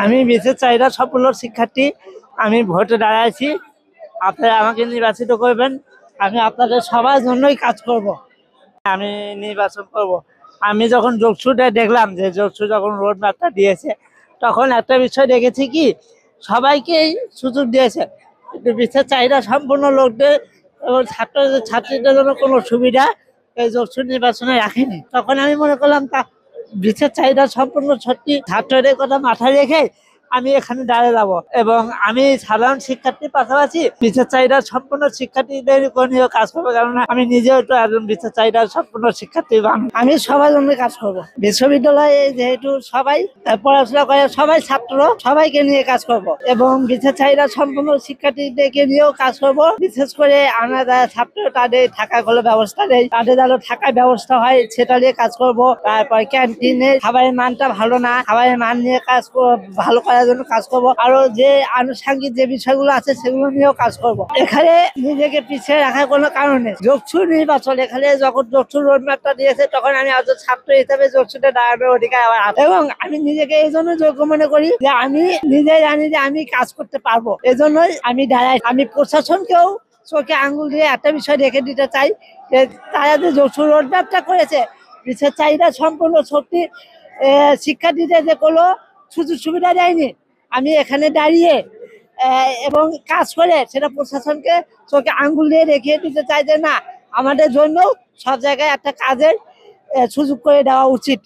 আমি বিশেষ চাহিদা সম্পন্ন শিক্ষার্থী। আমি ভোটে দাঁড়াইছি, আপনারা আমাকে নির্বাচিত করবেন। আমি আপনাদের সবার জন্যই কাজ করব। আমি নির্বাচন করব। আমি যখন যোগসুটা দেখলাম যে যোগসু যখন রোড ম্যাপটা দিয়েছে, তখন একটা বিষয় দেখেছি কি, সবাইকেই সুযোগ দিয়েছে, কিন্তু বিশেষ চাহিদা সম্পন্ন লোকদের এবং ছাত্রীদের জন্য কোনো সুবিধা এই যোগসু নির্বাচনে রাখেনি। তখন আমি মনে করলাম তা বিশেষ চাহিদা সম্পন্ন সত্যি ছাত্রদের কথা মাথায় রেখে আমি এখানে দাঁড়িয়ে যাব, এবং আমি সাধারণ শিক্ষার্থীর পাশাপাশি বিশেষ চাহিদা সম্পন্ন শিক্ষার্থীদের নিয়েও কাজ করবো, কেননা আমি নিজেও তো একজন বিশেষ চাহিদা সম্পন্ন শিক্ষার্থী। আমি সবার জন্য কাজ করব। বিশ্ববিদ্যালয়ে যেহেতু সবাই পড়াশোনা করে, সবাই ছাত্র, সবাইকে নিয়ে কাজ করব, এবং বিশেষ চাহিদা সম্পন্ন শিক্ষার্থীদেরকে নিয়েও কাজ করব। বিশেষ করে আমরা যারা ছাত্র, তাদের থাকার কোনো ব্যবস্থা নেই, তাদের যেন থাকার ব্যবস্থা হয় সেটা নিয়ে কাজ করব। তারপর ক্যান্টিনে খাবারের মানটা ভালো না, খাবারের মান নিয়ে ভালো করার জন্য কাজ করব। আরো যে আনুষঙ্গিক যে বিষয়গুলো আছে সেগুলো নিয়েও কাজ করব। এখানে নিজেকে পিছিয়ে রাখার কোনো কারণ নেই। যোগসু নির্বাচন, এখানে যখন যোগসু রোড ম্যাপটা দিয়েছে, তখন আমি একজন ছাত্র হিসেবে যোগসুতে দাঁড়ানোর অধিকার আমার আছে, এবং আমি নিজেকে এই জন্য যোগ্য মনে করি যে আমি নিজে জানি যে আমি কাজ করতে পারবো। এজন্যই আমি দাঁড়াই। আমি প্রশাসনকেও চোখে আঙ্গুল দিয়ে একটা বিষয় রেখে দিতে চাই যে তারা যে যোগসু রোড ম্যাপটা করেছে, বিশেষ চাহিদা সম্পন্ন সত্যি শিক্ষার্থীদের যে কোনো সুযোগ সুবিধা দেয়নি। আমি এখানে দাঁড়িয়ে এবং কাজ করে সেটা প্রশাসনকে চোখে আঙ্গুল দিয়ে রেখে দিতে চাই যে না, আমাদের জন্য সব জায়গায় একটা কাজের সুযোগ করে দেওয়া উচিত।